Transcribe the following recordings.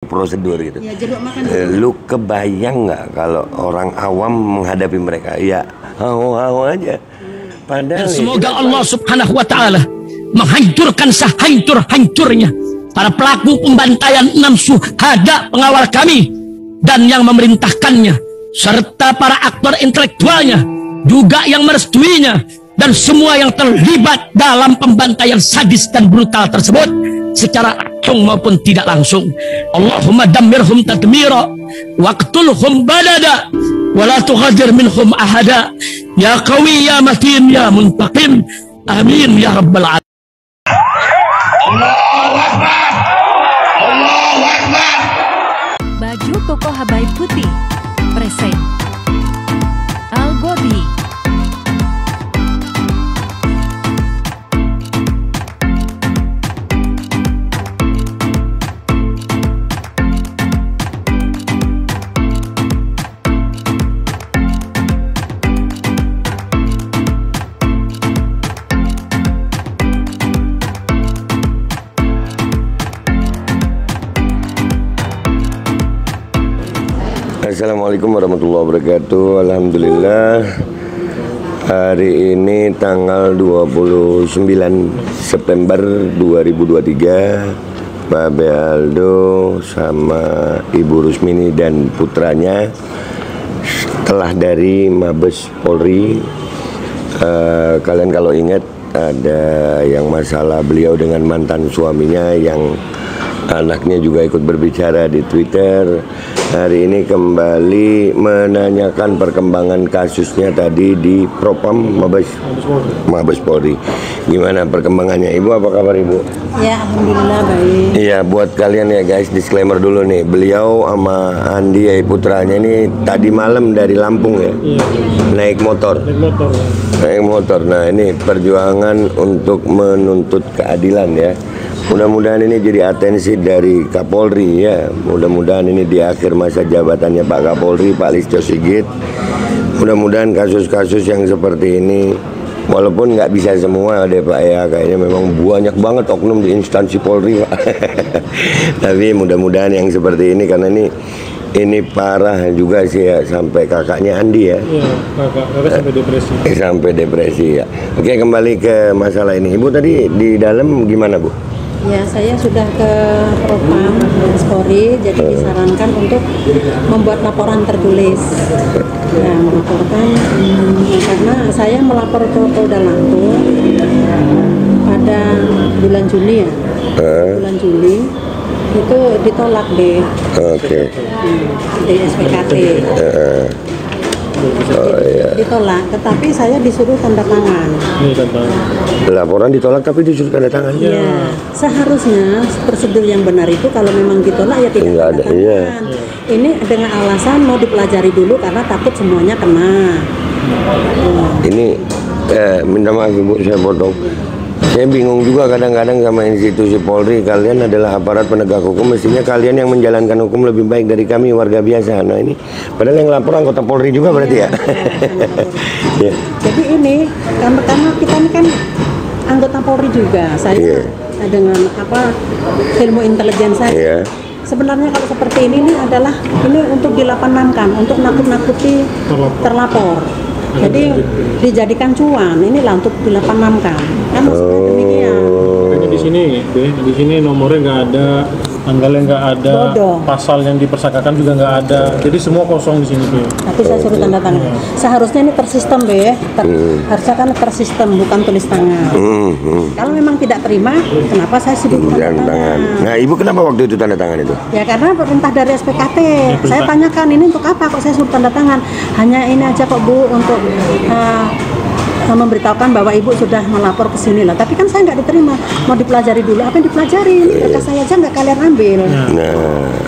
prosedur gitu. Ya, jeruk makan. Lu kebayang nggak kalau orang awam menghadapi mereka? Ya, hau-hau aja. Padahal semoga Allah Subhanahu wa Ta'ala menghancurkan sehancur-hancurnya para pelaku pembantaian 6 syuhada pengawal kami dan yang memerintahkannya, serta para aktor intelektualnya juga yang merestuinya, dan semua yang terlibat dalam pembantaian sadis dan brutal tersebut secara langsung maupun tidak langsung. Allahumma dammirhum tadmira waqtulhum badada wala tughadir minhum ahada ya qawi ya matin ya muntaqim amin ya rabbal alamin. Allahu Akbar, Allahu Akbar. Baju koko Habaib putih present Al Gobi. Assalamualaikum warahmatullahi wabarakatuh. Alhamdulillah, hari ini tanggal 29 September 2023, Babe Aldo sama Ibu Rusmini dan putranya setelah dari Mabes Polri. Kalian kalau ingat ada yang masalah beliau dengan mantan suaminya yang anaknya juga ikut berbicara di Twitter. Hari ini kembali menanyakan perkembangan kasusnya tadi di Propam Mabes Polri. Gimana perkembangannya, Ibu? Apa kabar, Ibu? Ya, alhamdulillah baik. Iya, buat kalian ya guys, disclaimer dulu nih. Beliau sama Andi putranya ini tadi malam dari Lampung ya. Naik motor. Naik motor. Nah, ini perjuangan untuk menuntut keadilan ya. Mudah-mudahan ini jadi atensi dari Kapolri ya. Mudah-mudahan ini di akhir masa jabatannya Pak Kapolri, Pak Listio Sigit. Mudah-mudahan kasus-kasus yang seperti ini, walaupun nggak bisa semua deh Pak ya, kayaknya memang banyak banget oknum di instansi Polri Pak. Tapi mudah-mudahan yang seperti ini, karena ini parah juga sih ya, sampai kakaknya Andi ya. Iya, kakak sampai depresi. Sampai depresi ya. Oke, kembali ke masalah ini. Ibu tadi di dalam gimana, Bu? Ya, saya sudah ke Propam Mabes Polri, jadi disarankan untuk membuat laporan tertulis. Ya, melaporkan karena saya melapor ke Polda Lampung pada bulan Juli ya. Bulan Juli itu ditolak deh. Oke. Di SPKT. Ditolak, tetapi saya disuruh tanda tangan. Laporan ditolak tapi disuruh tanda tangan. Iya, seharusnya prosedur yang benar itu kalau memang ditolak ya tidak tanda tangan. Iya. Ini dengan alasan mau dipelajari dulu karena takut semuanya kena. Ini minta maaf Ibu, saya potong. Saya bingung juga kadang-kadang sama institusi Polri. Kalian adalah aparat penegak hukum, mestinya kalian yang menjalankan hukum lebih baik dari kami warga biasa. Nah ini, padahal yang lapor anggota Polri juga berarti ya. Ya. Jadi ini karena kita ini kan anggota Polri juga. Saya dengan ilmu intelijen saya. Sebenarnya kalau seperti ini adalah untuk dilapanamkan, untuk nakut-nakuti terlapor. Jadi dijadikan cuan, inilah untuk dilapanamkan. Kan maksudnya demikian. Di sini nomornya nggak ada, tanggalnya nggak ada, pasal yang dipersangkakan juga nggak ada. Jadi semua kosong di sini, Be. Tapi saya suruh tanda tangan. Seharusnya ini tersistem, Be. Harusnya kan tersistem, bukan tulis tangan. Kalau memang tidak terima, kenapa saya suruh tanda tangan? Nah, Ibu kenapa waktu itu tanda tangan itu? Ya karena perintah dari SPKT. Saya tanyakan ini untuk apa kok saya suruh tanda tangan? Hanya ini aja kok Bu, untuk memberitahukan bahwa Ibu sudah melapor ke sini lah. Tapi kan saya nggak diterima. Mau dipelajari dulu. Apa yang dipelajari? Berkas saya aja nggak kalian ambil. Nah,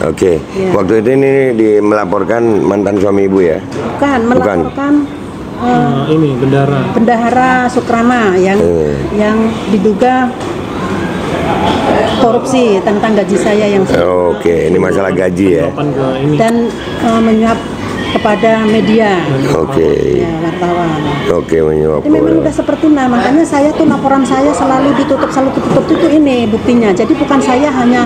oke. Waktu itu ini melaporkan mantan suami Ibu ya? Bukan, melaporkan ini Bendahara Sukrama yang diduga korupsi tentang gaji saya yang Oke, ini masalah gaji ya. Dan menyuap kepada media. Ya, wartawan. Menyuap. Memang udah seperti makanya saya tuh laporan saya selalu ditutup itu ini buktinya. Jadi bukan saya hanya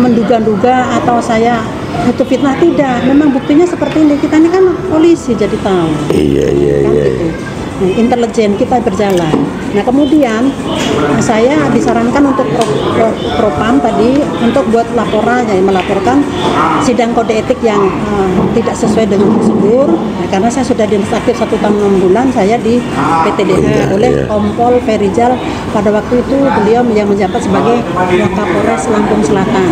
menduga-duga atau saya itu fitnah, tidak. Memang buktinya seperti ini. Kita ini kan polisi jadi tahu. Iya. Gitu. Nah, intelijen kita berjalan. Nah kemudian saya disarankan untuk propam tadi untuk buat laporan, ya, melaporkan sidang kode etik yang tidak sesuai dengan prosedur. Nah, karena saya sudah dinas aktif 1 tahun 6 bulan, saya di PTDH oleh Kompol Ferijal. Pada waktu itu beliau yang menjabat sebagai Wakapolres Lampung Selatan.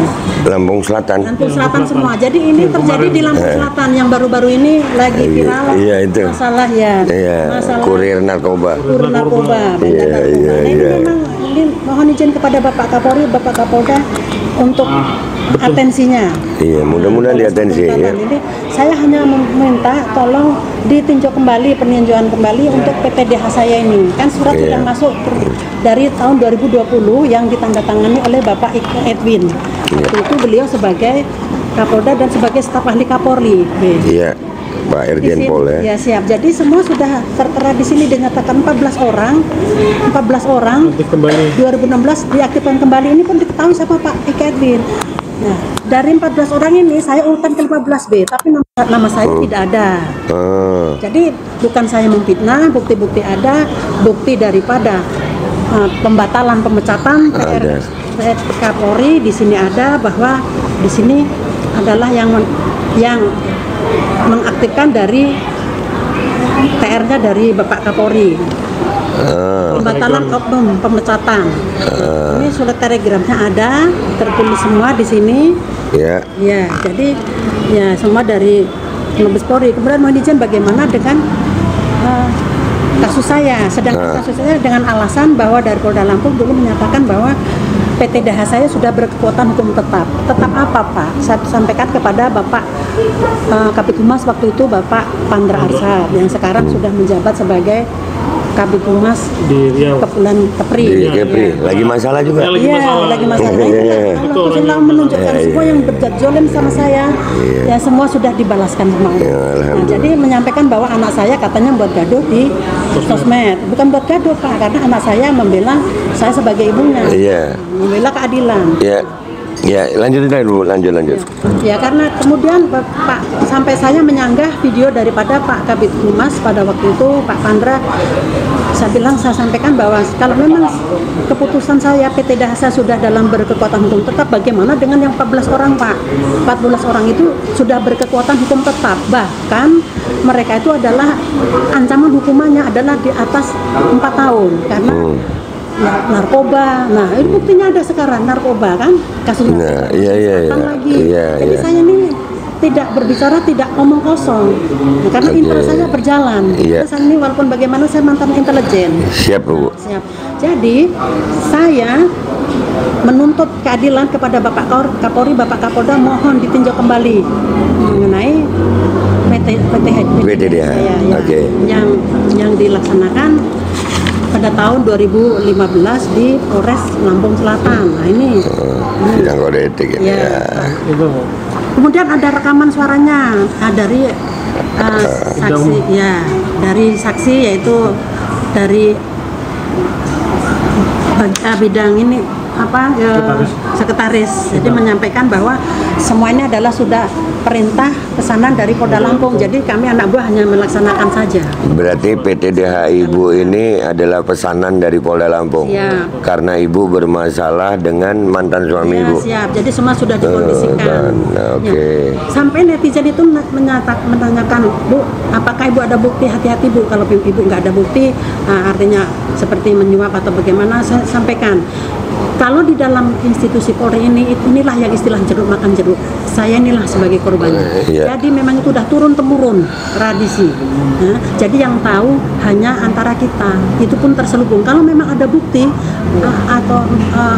Lampung Selatan. Lampung Selatan semua. Jadi ini terjadi di Lampung Selatan yang baru-baru ini lagi viral. Iya, itu. Masalah masalah kurir narkoba. Kurir narkoba. Nah, ini memang ini mohon izin kepada Bapak Kapolri, Bapak Kapolda untuk atensinya. Iya, mudah-mudahan diatensi ya. Ini saya hanya meminta tolong ditinjau kembali, peninjauan kembali untuk PTDH saya ini. Kan surat sudah masuk dari tahun 2020 yang ditandatangani oleh Bapak Edwin. Waktu itu beliau sebagai Kapolda dan sebagai staf ahli Kapolri. Iya. Pak Irjen Pol ya. Ya siap. Jadi semua sudah tertera di sini dinyatakan 14 orang. 14 orang. Aktif kembali. 2016 diaktifkan kembali. Ini pun diketahui sama Pak Edwin. Nah, dari 14 orang ini saya urutan ke 15B, tapi nama saya tidak ada. Jadi bukan saya memfitnah, bukti-bukti ada, bukti daripada pembatalan pemecatan Kapolri di sini ada, bahwa di sini adalah yang mengaktifkan dari TR-nya dari Bapak Kapolri. Pembatalan oknum pemecatan. Ini surat telegramnya ada, tertulis semua di sini. Ya, jadi ya semua dari Mabes Polri. Kemudian mohon izin bagaimana dengan kasus saya. Sedangkan kasus saya dengan alasan bahwa dari Polda Lampung dulu menyatakan bahwa PTDH saya sudah berkekuatan hukum tetap. Tetap apa, Pak? Saya sampaikan kepada Bapak Kabid Humas waktu itu, Bapak Pandra Arsad, yang sekarang sudah menjabat sebagai Kabid Humas di Riau. Kepulauan Kepri. Lagi masalah juga. Iya, lagi masalah. Kalau sudah menunjukkan semua yang berbuat zolim sama saya, ya semua sudah dibalaskan sama Allah. Nah, jadi menyampaikan bahwa anak saya katanya buat gaduh di sosmed. Bukan buat gaduh, Pak, karena anak saya membela saya sebagai ibunya. Membela keadilan. Ya, lanjut dulu, lanjut. Ya, karena kemudian Pak sampai saya menyanggah video daripada Pak Kabid Humas pada waktu itu, Pak Pandra. Saya sampaikan bahwa kalau memang keputusan saya PTDH saya sudah dalam berkekuatan hukum tetap, bagaimana dengan yang 14 orang, Pak? 14 orang itu sudah berkekuatan hukum tetap, bahkan mereka itu adalah ancaman hukumannya adalah di atas 4 tahun karena narkoba. Nah, ini buktinya ada sekarang narkoba kan kasusnya. Jadi saya ini tidak berbicara, tidak ngomong kosong. Nah, karena intel saya berjalan. Saya ini walaupun bagaimana saya mantan intelijen. Siap, Bu. Siap. Jadi saya menuntut keadilan kepada Bapak Kapolri, Bapak Kapolda, mohon ditinjau kembali mengenai PTDH yang dilaksanakan pada tahun 2015 di Polres Lampung Selatan. Nah, ini sidang kode etik ini. Kemudian ada rekaman suaranya dari saksi, dari saksi, yaitu dari bidang ini sekretaris. Jadi menyampaikan bahwa semua ini adalah sudah perintah pesanan dari Polda Lampung. Jadi kami anak buah hanya melaksanakan saja. Berarti PTDH Ibu ini adalah pesanan dari Polda Lampung. Karena Ibu bermasalah dengan mantan suami Ibu. Siap. Jadi semua sudah dikondisikan. Sampai netizen itu menanyakan, Bu, apakah Ibu ada bukti? Hati-hati, Bu. Kalau Ibu nggak ada bukti, artinya seperti menyuap atau bagaimana, saya sampaikan. Kalau di dalam institusi Polri inilah yang istilah jeruk makan jeruk. Saya inilah sebagai korbannya. Jadi memang itu sudah turun-temurun tradisi. Jadi yang tahu hanya antara kita. Itu pun terselubung. Kalau memang ada bukti atau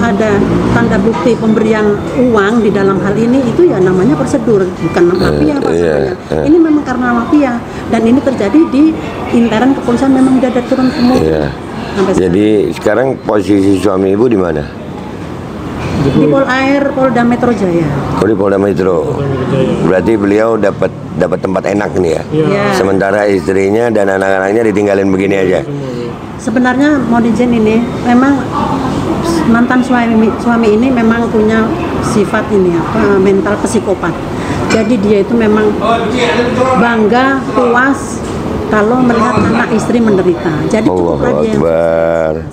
ada tanda bukti pemberian uang di dalam hal ini, itu ya namanya prosedur, bukan mafia. Ini memang karena mafia, dan ini terjadi di intern kepolisian, memang sudah ada turun-temurun. Jadi sekarang posisi suami Ibu di mana? Di Polda Metro Jaya. Di Polda Metro. Berarti beliau dapat tempat enak nih ya. Sementara istrinya dan anak-anaknya ditinggalin begini aja. Sebenarnya mohon izin, ini memang mantan suami ini memang punya sifat ini mental psikopat. Jadi dia itu memang bangga, puas kalau melihat anak istri menderita. Jadi cukuplah dia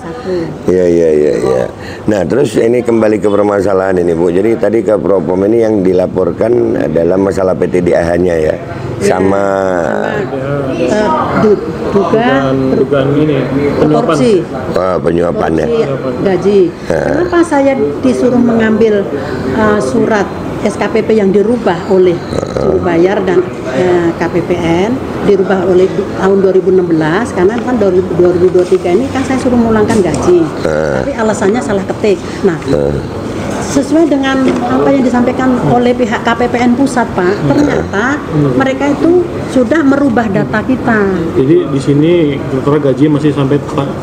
satu. Iya. Nah, terus ini kembali ke permasalahan ini, Bu. Jadi tadi ke Propam ini yang dilaporkan adalah masalah PTDAH-nya ya. Sama dugaan ini korupsi. Penyuapan ya. Gaji. Kenapa saya disuruh mengambil surat SKPP yang dirubah oleh suruh bayar dan KPPN dirubah oleh tahun 2016 karena kan 2023 ini kan saya suruh mengulangkan gaji, tapi alasannya salah ketik. Nah, sesuai dengan apa yang disampaikan oleh pihak KPPN pusat, Pak, ternyata mereka itu sudah merubah data kita. Jadi di sini sementara gaji masih sampai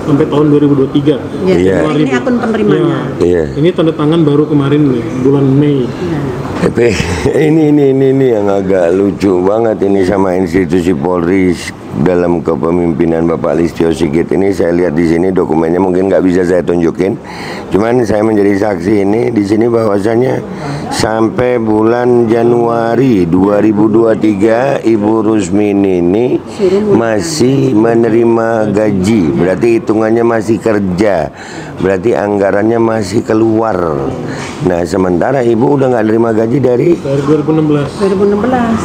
tahun 2023. Ya, ini akun penerimanya. Iya. Ini tanda tangan baru kemarin nih, bulan Mei. Tapi ini yang agak lucu banget ini sama institusi Polri dalam kepemimpinan Bapak Listio Sigit ini. Saya lihat di sini dokumennya mungkin nggak bisa saya tunjukin, cuman saya menjadi saksi ini di sini bahwasanya sampai bulan Januari 2023 Ibu Rusmini ini masih menerima gaji, berarti hitungannya masih kerja, berarti anggarannya masih keluar. Nah, sementara Ibu udah nggak terima gaji dari 2016. Januari 2016.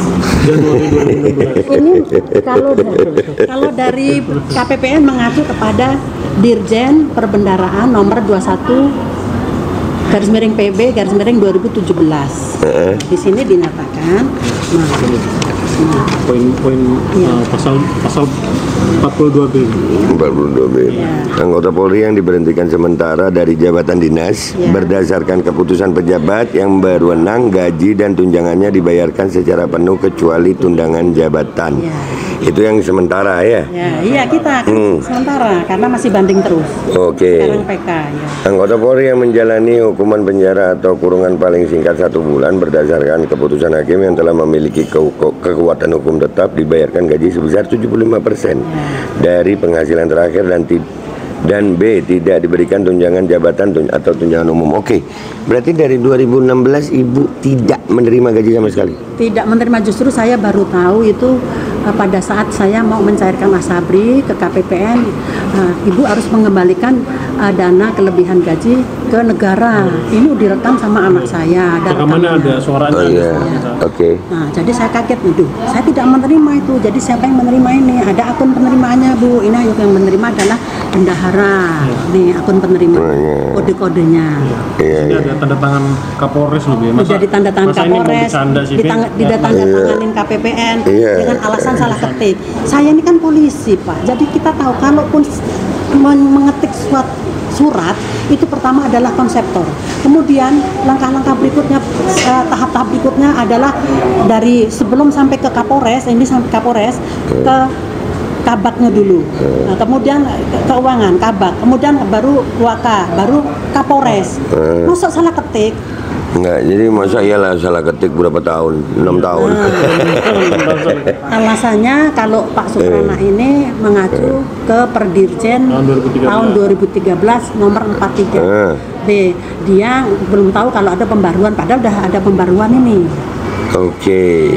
Ini kalau dari KPPN mengacu kepada Dirjen Perbendaraan nomor 21/PB/2017. Di sini dinyatakan poin pasal 42B. Anggota Polri yang diberhentikan sementara dari jabatan dinas berdasarkan keputusan pejabat yang berwenang, gaji dan tunjangannya dibayarkan secara penuh kecuali tunjangan jabatan. Itu yang sementara ya? Iya, kita kan sementara karena masih banding terus. Sekarang PK ya. Anggota Polri yang menjalani hukuman penjara atau kurungan paling singkat 1 bulan berdasarkan keputusan hakim yang telah memiliki kekuatan hukum tetap dibayarkan gaji sebesar 75% dari penghasilan terakhir dan B tidak diberikan tunjangan jabatan atau tunjangan umum. Berarti dari 2016 Ibu tidak menerima gaji sama sekali? Tidak menerima, justru saya baru tahu itu pada saat saya mau mencairkan asabri ke KPPN. Ibu harus mengembalikan dana kelebihan gaji ke negara. Ini direkam sama anak saya. Rekamannya ada suaranya. Nah, jadi saya kaget, saya tidak menerima itu. Jadi siapa yang menerima ini? Ada akun penerimaannya, Bu. Ini yang menerima adalah bendahara. Nih akun penerima, kode-kodenya. Ini ada tanda tangan Kapolres loh, ya. Sudah ditanda tangan Kapolres, ditandatanganin KPPN dengan alasan salah ketik. Saya ini kan polisi, Pak. Jadi kita tahu kalaupun mengetik surat itu pertama adalah konseptor. Kemudian langkah-langkah berikutnya, tahap-tahap berikutnya adalah dari sebelum sampai ke Kapolres, ini sampai Kapolres ke kabaknya dulu, kemudian keuangan, kabak, kemudian baru waka, baru Kapolres. Masa salah ketik? Enggak, jadi masa iyalah salah ketik berapa tahun? 6 tahun. Alasannya kalau Pak Suprana ini mengacu ke Perdirjen tahun 2013 nomor 43 B. Dia belum tahu kalau ada pembaruan, padahal udah ada pembaruan ini. Oke.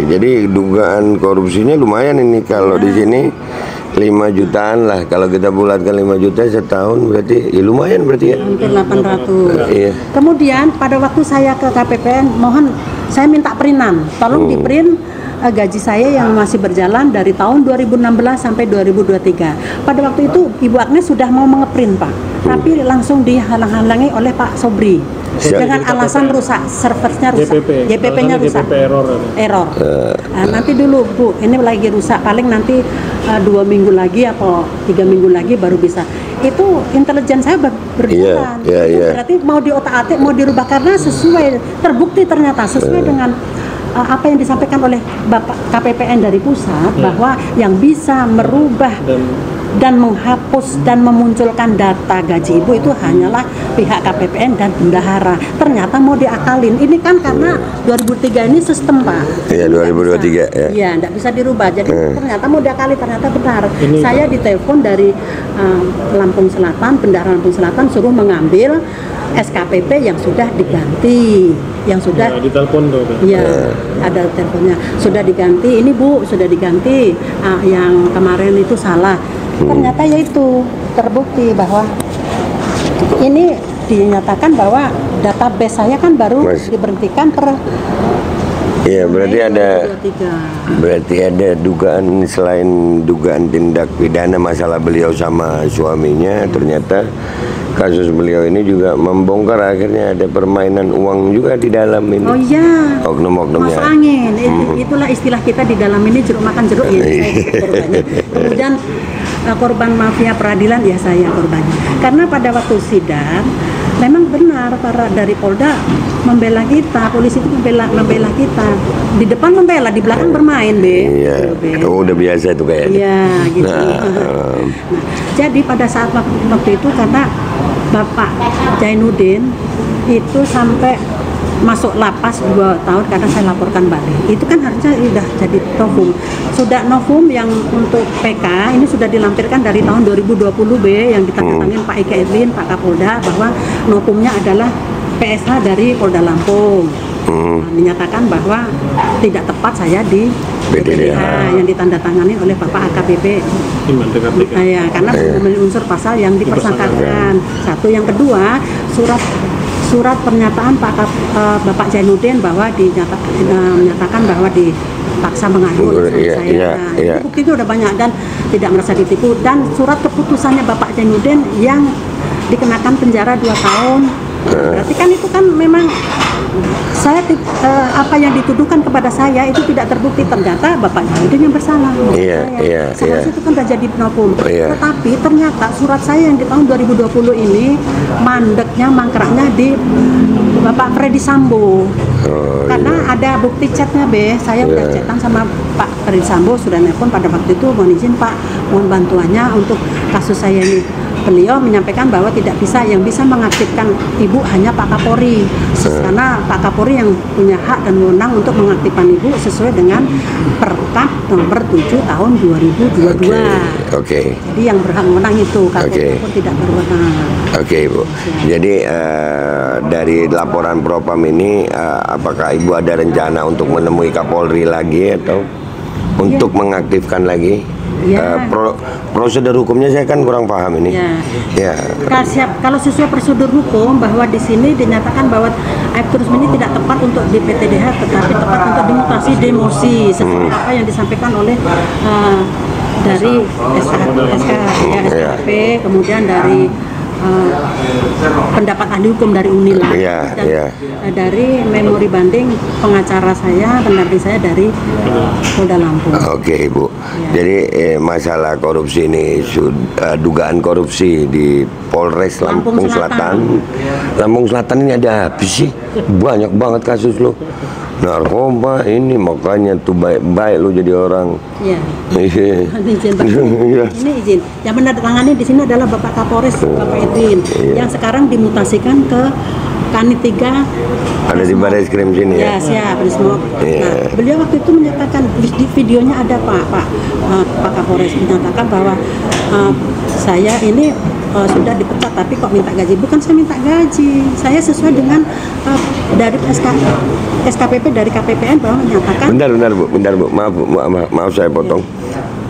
Jadi dugaan korupsinya lumayan ini kalau di sini 5 jutaan lah. Kalau kita bulatkan 5 juta setahun berarti ya lumayan berarti ya. Hampir 800. Kemudian pada waktu saya ke KPPN, mohon saya minta printan. Tolong di print gaji saya yang masih berjalan dari tahun 2016 sampai 2023. Pada waktu itu Ibu Agnes sudah mau mengeprint, Pak. Tapi langsung dihalang-halangi oleh Pak Sobri. Dengan alasan rusak, servernya rusak, JPP-nya rusak, error. Nanti dulu Bu, ini lagi rusak, paling nanti 2 minggu lagi atau 3 minggu lagi baru bisa. Itu intelijen saya berjalan. Berarti mau diotak-atik, mau dirubah karena sesuai, terbukti ternyata sesuai dengan apa yang disampaikan oleh Bapak KPPN dari pusat bahwa yang bisa merubah dan menghapus dan memunculkan data gaji ibu itu hanyalah pihak KPPN dan bendahara. Ternyata mau diakalin. Ini kan karena 2003 ini sistem, Pak. Iya, 2023 ya. Iya, tidak bisa dirubah. Jadi ternyata mau diakali, ternyata benar. Saya ditelepon dari Lampung Selatan, bendahara Lampung Selatan suruh mengambil SKPP yang sudah diganti, yang sudah ditelepon tuh. Iya, ada teleponnya. Sudah diganti. Ini Bu, sudah diganti. Yang kemarin itu salah. Ternyata yaitu terbukti bahwa ini dinyatakan bahwa database saya kan baru diberhentikan per. Iya, berarti ada dugaan, selain dugaan tindak pidana masalah beliau sama suaminya, ternyata kasus beliau ini juga membongkar, akhirnya ada permainan uang juga di dalam ini. Oh iya. Oknum-oknumnya. Masuk angin. Itulah istilah kita di dalam ini, jeruk makan jeruk ya. Korbannya. Kemudian korban mafia peradilan ya saya korbannya. Karena pada waktu sidang memang benar para dari Polda membela kita, polisi itu membela kita. Di depan membela, di belakang bermain, Be. Iya. Oh, udah biasa itu kayaknya. Iya, gitu. Nah, jadi pada saat waktu itu karena Bapak Zainuddin itu sampai masuk lapas 2 tahun karena saya laporkan balik. Itu kan harusnya sudah jadi novum. Sudah novum yang untuk PK ini sudah dilampirkan dari tahun 2020 B yang ditandatangani Pak Ika Edwin, Pak Kapolda, bahwa novumnya adalah PSH dari Polda Lampung. Menyatakan bahwa tidak tepat saya di BPDH yang ditandatangani oleh Bapak AKBP. Ya, karena memenuhi unsur pasal yang dipersangkakan. Satu, yang kedua, surat pernyataan Bapak Zainuddin bahwa menyatakan bahwa dipaksa mengadu oleh saya. Itu bukti itu udah banyak dan tidak merasa ditipu, dan surat keputusannya Bapak Zainuddin yang dikenakan penjara 2 tahun. Berarti kan itu kan memang saya apa yang dituduhkan kepada saya itu tidak terbukti, ternyata Bapak Zainuddin yang bersalah. Seharusnya itu kan sudah jadi novum. Tetapi ternyata surat saya yang di tahun 2020 ini mandeknya, mangkraknya di Bapak Freddy Sambo. Karena ada bukti chatnya, Be. Saya udah chatan sama Pak Freddy Sambo, sudah nelpon pada waktu itu, mohon izin Pak, mohon bantuannya untuk kasus saya ini. Beliau menyampaikan bahwa tidak bisa, yang bisa mengaktifkan ibu hanya Pak Kapolri, karena Pak Kapolri yang punya hak dan wewenang untuk mengaktifkan ibu sesuai dengan Perkap nomor 7 tahun 2022. Jadi yang berhak wewenang itu, Kapolri pun tidak berwenang. Bu. Jadi dari laporan Propam ini, apakah ibu ada rencana untuk menemui Kapolri lagi atau untuk mengaktifkan lagi? Prosedur hukumnya saya kan kurang paham ini. Kalau sesuai prosedur hukum bahwa di sini dinyatakan bahwa Aibtu Rusmini tidak tepat untuk di PTDH, tetapi tepat untuk dimutasi demosi seperti apa yang disampaikan oleh dari SKP, kemudian dari pendapat ahli hukum dari Unila, dan dari memori banding pengacara saya, pendamping saya dari Polda Lampung. Ibu. Jadi masalah korupsi ini, dugaan korupsi di Polres Lampung Selatan. Lampung Selatan ini ada apa sih? Banyak banget kasus lo. Narkoba ini, makanya tuh baik-baik lu jadi orang. Izin Pak. Ini izin. Yang menandatangani di sini adalah Bapak Kapolres, Bapak Edwin, yang sekarang dimutasikan ke Kanit 3. Ada di Barreskrim sini ya? Siap. Nah, beliau waktu itu menyatakan, di videonya ada Pak Kapolres menyatakan bahwa saya ini sudah dipecat, tapi kok minta gaji? Bukan saya minta gaji, saya sesuai dengan dari SKPP dari KPPN bahwa menyatakan. Bentar Bu, maaf saya potong.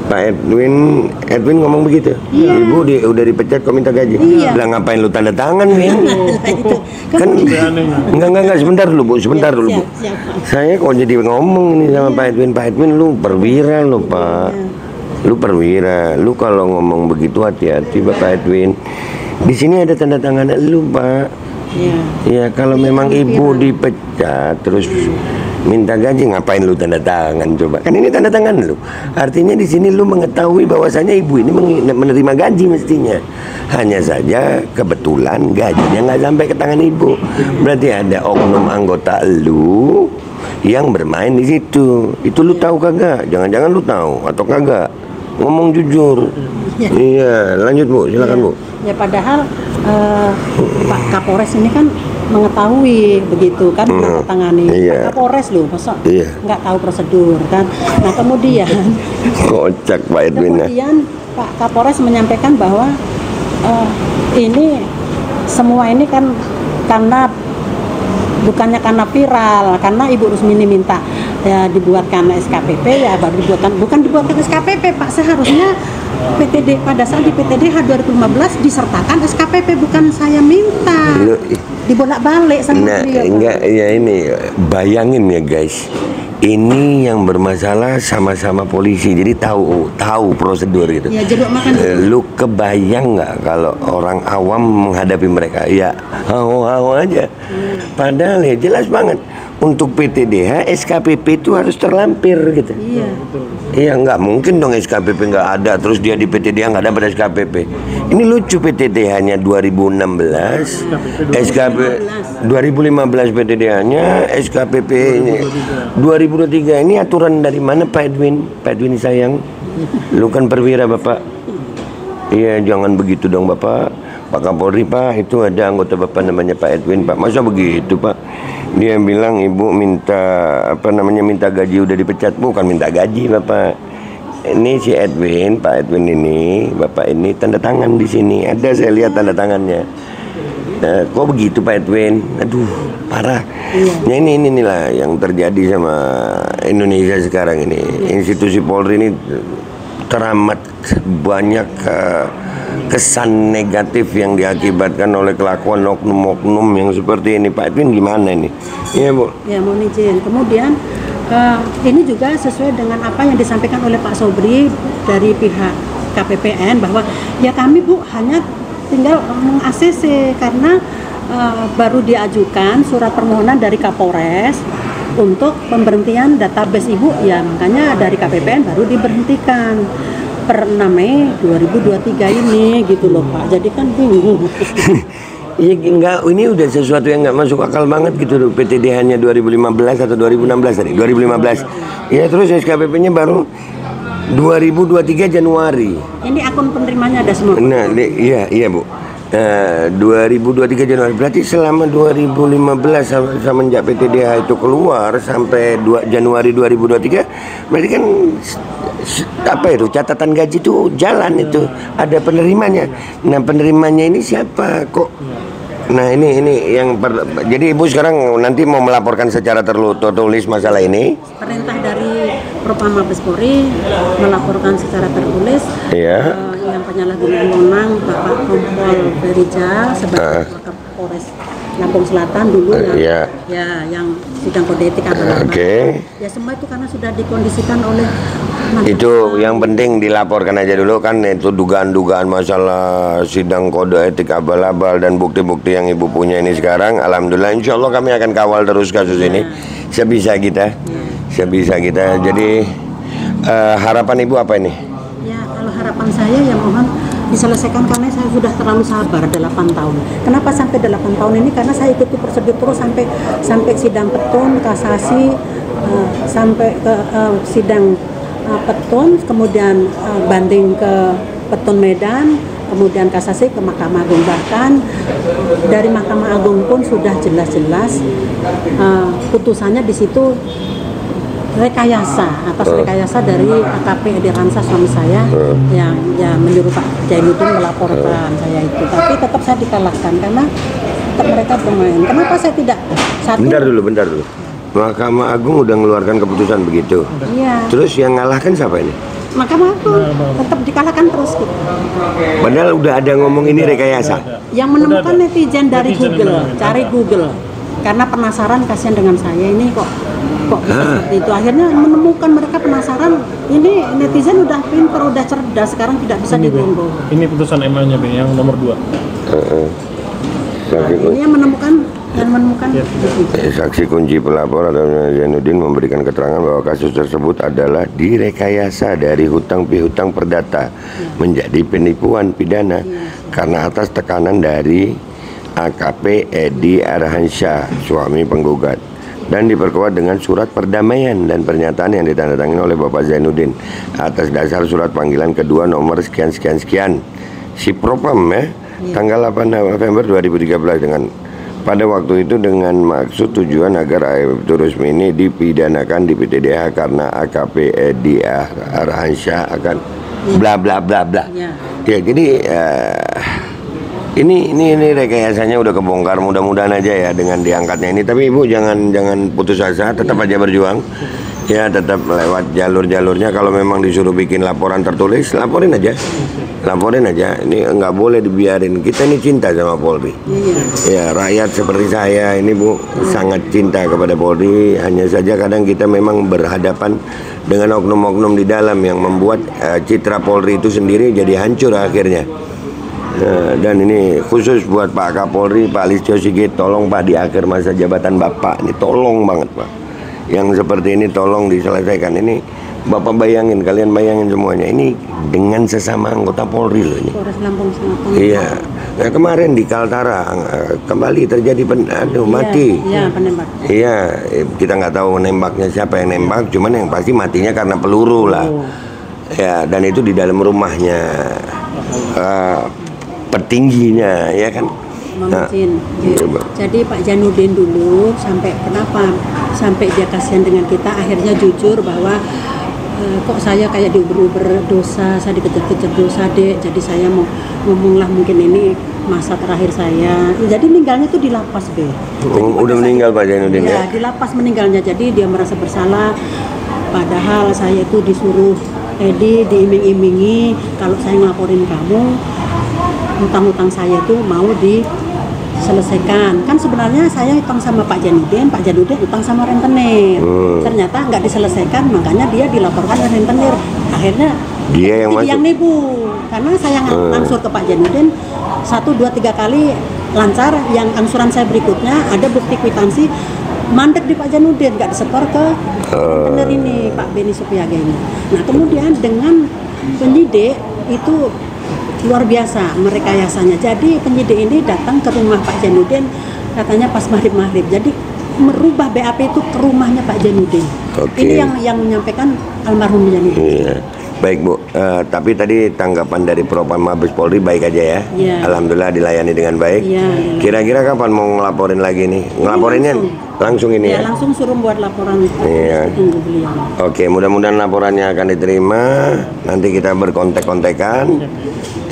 Pak Edwin ngomong begitu. Ibu udah dipecat kok minta gaji. Lah ngapain lu tanda tangan, Win? Kan enggak sebentar dulu Bu. Saya kok jadi ngomong ini sama Pak Edwin, lu perwira lu, Pak. Lu perwira. Lu kalau ngomong begitu hati-hati, Bapak Edwin. Di sini ada tanda tangan lu, Pak. Ya, kalau memang ibu dipecat terus minta gaji, ngapain lu tanda tangan coba? Kan ini tanda tangan lu. Artinya di sini lu mengetahui bahwasanya ibu ini menerima gaji mestinya. Hanya saja kebetulan gajinya nggak sampai ke tangan ibu. Berarti ada oknum anggota lu yang bermain di situ. Itu lu tahu kagak? Jangan-jangan lu tahu atau kagak? ngomong jujur. Iya, lanjut Bu, silakan Bu. Ya padahal Pak Kapolres ini kan mengetahui begitu kan, menandatangani. Iya. Pak Kapolres loh, masa Iya. nggak tahu prosedur kan. Nah kemudian Kocak Pak Edwin. kemudian Pak Kapolres menyampaikan bahwa ini semua ini kan karena bukannya karena viral, karena Ibu Rusmini minta ya dibuatkan SKPP, ya baru dibuatkan, bukan dibuatkan SKPP Pak, seharusnya PTD pada saat di PTDH 2015 disertakan SKPP, bukan saya minta. Dibolak-balik sama Nah, dia. Pak. enggak, ya ini bayangin ya guys. Ini yang bermasalah sama-sama polisi, jadi tahu prosedur gitu. Ya jeruk makan. Lu kebayang nggak kalau orang awam menghadapi mereka? Ya, hau aja. Padahal ya jelas banget untuk PTDH SKPP itu harus terlampir gitu. Iya. Iya, nggak mungkin dong SKPP nggak ada, terus dia di PTDH nggak dapat SKPP. Ini lucu, PTDH-nya 2016, SKP 2015 PTDH-nya, SKPP ini 2023. Ini aturan dari mana Pak Edwin? Pak Edwin sayang, lu kan perwira Bapak. Iya, jangan begitu dong Bapak. Pak Kapolri Pak, itu ada anggota Bapak namanya Pak Edwin Pak. Masa begitu Pak? Dia bilang ibu minta minta gaji udah dipecat, bukan minta gaji Bapak. Ini si Edwin, Pak Edwin ini, Bapak ini tanda tangan di sini. Ada saya lihat tanda tangannya. Nah, kok begitu Pak Edwin? Aduh, parah. Nah, inilah yang terjadi sama Indonesia sekarang ini. Institusi Polri ini teramat banyak kesan negatif yang diakibatkan oleh kelakuan oknum-oknum yang seperti ini. Pak Edwin gimana ini? Iya Bu. Ya mohon izin. Kemudian ini juga sesuai dengan apa yang disampaikan oleh Pak Sobri dari pihak KPPN bahwa ya kami Bu hanya tinggal meng-ACC karena baru diajukan surat permohonan dari Kapolres untuk pemberhentian database Ibu, ya makanya dari KPPN baru diberhentikan per 6 Mei 2023 ini gitu loh Pak. Jadi kan bingung. Iya enggak, ini udah sesuatu yang nggak masuk akal banget gitu loh. PTDH-nya 2015 atau 2016 tadi? 2015. Ya terus SKPP-nya baru 2023 Januari. Ini akun penerimanya ada semua. Nah, iya Bu. 2023 Januari, berarti selama 2015 semenjak PTDH itu keluar sampai Januari 2023, berarti kan apa itu catatan gaji itu jalan, itu ada penerimanya. Nah, penerimanya ini siapa kok? Nah, ini yang jadi Ibu sekarang nanti mau melaporkan secara tertulis masalah ini. Perintah dari Propam Mabes Polri melaporkan secara tertulis. Iya. Yang penyalahgunaan wewenang Bapak Kompol Ferijal sebagai Kapolres Lampung Selatan dulu yang sidang kode etik abal-abal. Ya semua itu karena sudah dikondisikan oleh itu yang penting dilaporkan aja dulu kan, itu dugaan-dugaan masalah sidang kode etik abal-abal dan bukti-bukti yang Ibu punya ini sekarang. Alhamdulillah, insya Allah kami akan kawal terus kasus ini sebisa kita. Jadi harapan Ibu apa ini? Ya kalau harapan saya ya mohon diselesaikan karena saya sudah terlalu sabar 8 tahun. Kenapa sampai 8 tahun ini? Karena saya ikuti prosedur terus sampai sidang petun, kasasi, sampai ke sidang petun, kemudian banding ke petun Medan, kemudian kasasi ke Mahkamah Agung. Bahkan dari Mahkamah Agung pun sudah jelas-jelas putusannya di situ rekayasa, atas rekayasa dari AKP Edi Ransa suami saya yang menyuruh Pak Jainuddin melaporkan saya itu, tapi tetap saya dikalahkan karena tetap mereka bermain. Kenapa saya tidak satu? Bentar dulu. Mahkamah Agung udah mengeluarkan keputusan begitu. Iya. Terus yang ngalahkan siapa ini? Mahkamah Agung tetap dikalahkan terus gitu. Padahal udah ada ngomong ini rekayasa. Yang menemukan netizen dari Google, cari Google. Karena penasaran, kasihan dengan saya ini kok bisa seperti itu. Akhirnya menemukan, mereka penasaran. Ini netizen udah pintar, udah cerdas, sekarang tidak bisa diganggu. Ini putusan MA-nya yang nomor 2. Ini yang menemukan Saksi kunci pelapor atau Jainuddin memberikan keterangan bahwa kasus tersebut adalah direkayasa dari hutang piutang perdata menjadi penipuan pidana karena atas tekanan dari AKP Edi Arhansyah, suami penggugat. dan diperkuat dengan surat perdamaian dan pernyataan yang ditandatangani oleh Bapak Zainuddin atas dasar surat panggilan kedua nomor sekian-sekian-sekian si Propam ya, tanggal 8 November 2013 dengan pada waktu itu dengan maksud tujuan agar AIP Resmi ini dipidanakan di PTDH karena AKP Edi Arhansyah akan bla bla bla bla. Ya jadi ini rekayasanya udah kebongkar, mudah-mudahan aja ya dengan diangkatnya ini. Tapi Ibu jangan putus asa, tetap aja berjuang. Ya tetap lewat jalur-jalurnya. Kalau memang disuruh bikin laporan tertulis, laporin aja. Ini nggak boleh dibiarin. Kita ini cinta sama Polri. Ya rakyat seperti saya ini Bu sangat cinta kepada Polri. Hanya saja kadang kita memang berhadapan dengan oknum-oknum di dalam yang membuat citra Polri itu sendiri jadi hancur akhirnya. Dan ini khusus buat Pak Kapolri, Pak Listio Sigit, tolong Pak di akhir masa jabatan Bapak ini tolong banget Pak. Yang seperti ini tolong diselesaikan. Ini Bapak bayangin, kalian bayangin semuanya ini dengan sesama anggota Polri loh ini. Polres Lampung Selatan. Iya. Nah, kemarin di Kaltara kembali terjadi mati. Iya, penembak. Iya, kita nggak tahu nembaknya siapa yang nembak, cuman yang pasti matinya karena peluru lah. Ya, dan itu di dalam rumahnya petingginya, ya kan? Jadi Pak Zainuddin dulu sampai dia kasihan dengan kita, akhirnya jujur bahwa kok saya kayak diuber-uber dosa, saya dikejar-kejar dosa dek, jadi saya mau ngomonglah mungkin ini masa terakhir saya. Jadi meninggalnya itu di lapas be. Udah meninggal Pak Zainuddin ya? Di lapas meninggalnya, jadi dia merasa bersalah. Padahal saya itu disuruh Edi diiming-imingi kalau saya ngelaporin kamu utang-utang saya itu mau diselesaikan. Kan sebenarnya saya utang sama Pak Zainuddin utang sama rentenir. Ternyata nggak diselesaikan, makanya dia dilaporkan oleh rentenir. Akhirnya dia yang nipu. Karena saya ngangsur ke Pak Zainuddin 1, 2, 3 kali lancar. Yang angsuran saya berikutnya ada bukti kwitansi mandek di Pak Zainuddin, nggak disetor ke rentenir ini Pak Beni Supiaga ini. Nah kemudian dengan penyidik itu luar biasa merekayasanya. Jadi penyidik ini datang ke rumah Pak Zainuddin katanya pas maghrib. Jadi merubah BAP itu ke rumahnya Pak Zainuddin. Ini yang menyampaikan almarhum Zainuddin. Iya. Baik Bu, tapi tadi tanggapan dari Propam Mabes Polri baik aja ya? Alhamdulillah dilayani dengan baik. Kira-kira kapan mau ngelaporin lagi nih? Ngelaporinnya langsung ini ya? Langsung suruh buat laporan. Tunggu beliau. Oke, mudah-mudahan laporannya akan diterima. Nanti kita berkontek-kontekan.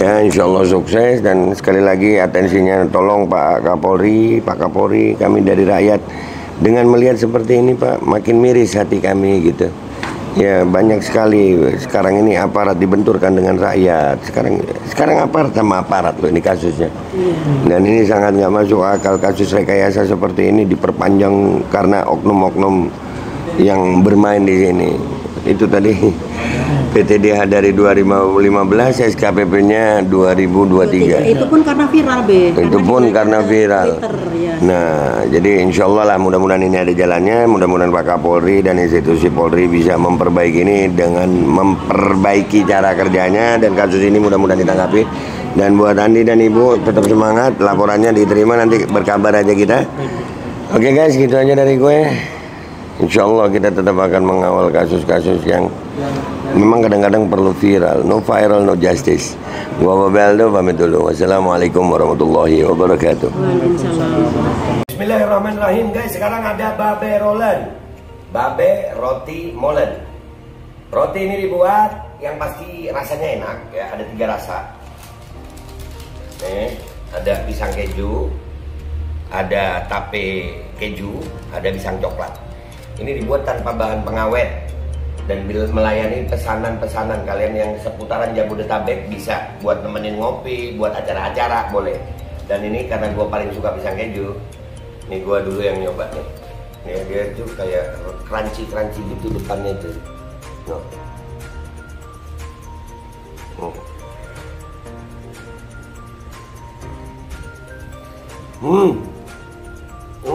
Ya, insya Allah sukses. Dan sekali lagi atensinya tolong Pak Kapolri, kami dari rakyat. Dengan melihat seperti ini Pak, makin miris hati kami gitu. Ya banyak sekali sekarang ini aparat dibenturkan dengan rakyat. Sekarang aparat sama aparat loh ini kasusnya. Dan ini sangat nggak masuk akal, kasus rekayasa seperti ini diperpanjang karena oknum-oknum yang bermain di sini. Itu tadi PTDH dari 2015, SKPP-nya 2023. Itu pun karena viral karena viral. Twitter, ya. Nah, jadi insya Allah lah mudah-mudahan ini ada jalannya. Mudah-mudahan Pak Kapolri dan institusi Polri bisa memperbaiki ini dengan memperbaiki cara kerjanya, dan kasus ini mudah-mudahan ditanggapi. Dan buat Andi dan Ibu tetap semangat, laporannya diterima, nanti berkabar aja kita. Oke guys, gitu aja dari gue. Insya Allah kita tetap akan mengawal kasus-kasus yang memang kadang-kadang perlu viral. No viral, no justice. Gua Babeldo pamit dulu. Wassalamualaikum warahmatullahi wabarakatuh. Bismillahirrahmanirrahim guys. Sekarang ada babe rolen, babe roti molen. Roti ini dibuat yang pasti rasanya enak ya. Ada 3 rasa. Nih, ada pisang keju, ada tape keju, ada pisang coklat. Ini dibuat tanpa bahan pengawet dan melayani pesanan-pesanan kalian yang seputaran Jabodetabek, bisa buat nemenin ngopi, buat acara-acara boleh. Dan ini karena gue paling suka pisang keju, ini gue dulu yang nyoba nih. Nih dia tuh kayak crunchy gitu depannya itu.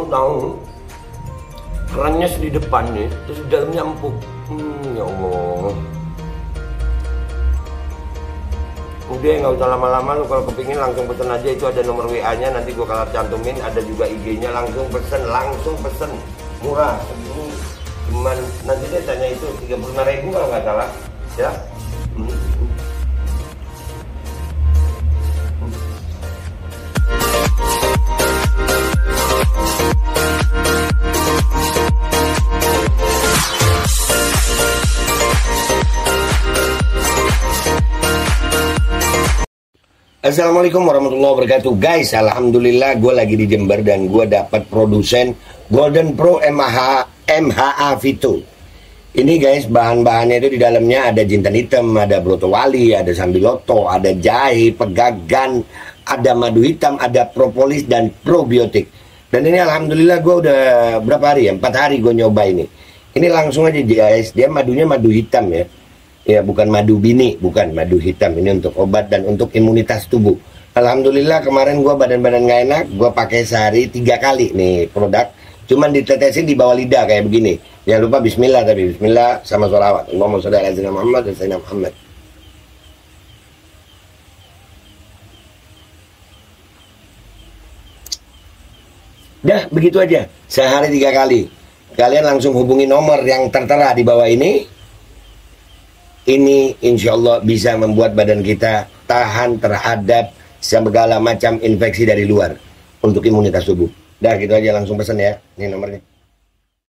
Tahu kerennya di depannya, terus di dalamnya empuk. Ya Allah. Udah nggak usah lama-lama, lu kalau kepingin langsung pesen aja, itu ada nomor WA-nya, nanti gua kalau cantumin, ada juga IG-nya, langsung pesen. murah. Ini cuman nanti dia tanya itu 35.000 kalau nggak salah ya. Assalamualaikum warahmatullahi wabarakatuh. Guys, alhamdulillah gue lagi di Jember dan gue dapat produsen Golden Pro MHA Vito. Ini guys, bahan-bahannya itu di dalamnya ada jintan hitam, ada broto wali, ada sambiloto, ada jahe, pegagan, ada madu hitam, ada propolis dan probiotik. Dan ini alhamdulillah gue udah berapa hari ya? 4 hari gue nyoba ini. Ini langsung aja guys, dia madunya madu hitam ya. Ya bukan madu bini, bukan madu hitam. Ini untuk obat dan untuk imunitas tubuh. Alhamdulillah kemarin gua badan-badan gak enak, gua pakai sehari 3 kali nih produk. Cuman ditetesin di bawah lidah kayak begini. Jangan lupa bismillah, tapi bismillah sama sholawat. Allahumma sholli ala sayyidina Muhammad dan sayyidina Muhammad. Dah begitu aja, sehari 3 kali. Kalian langsung hubungi nomor yang tertera di bawah ini. Ini insya Allah bisa membuat badan kita tahan terhadap segala macam infeksi dari luar untuk imunitas tubuh. Dah gitu aja, langsung pesan ya. Ini nomornya.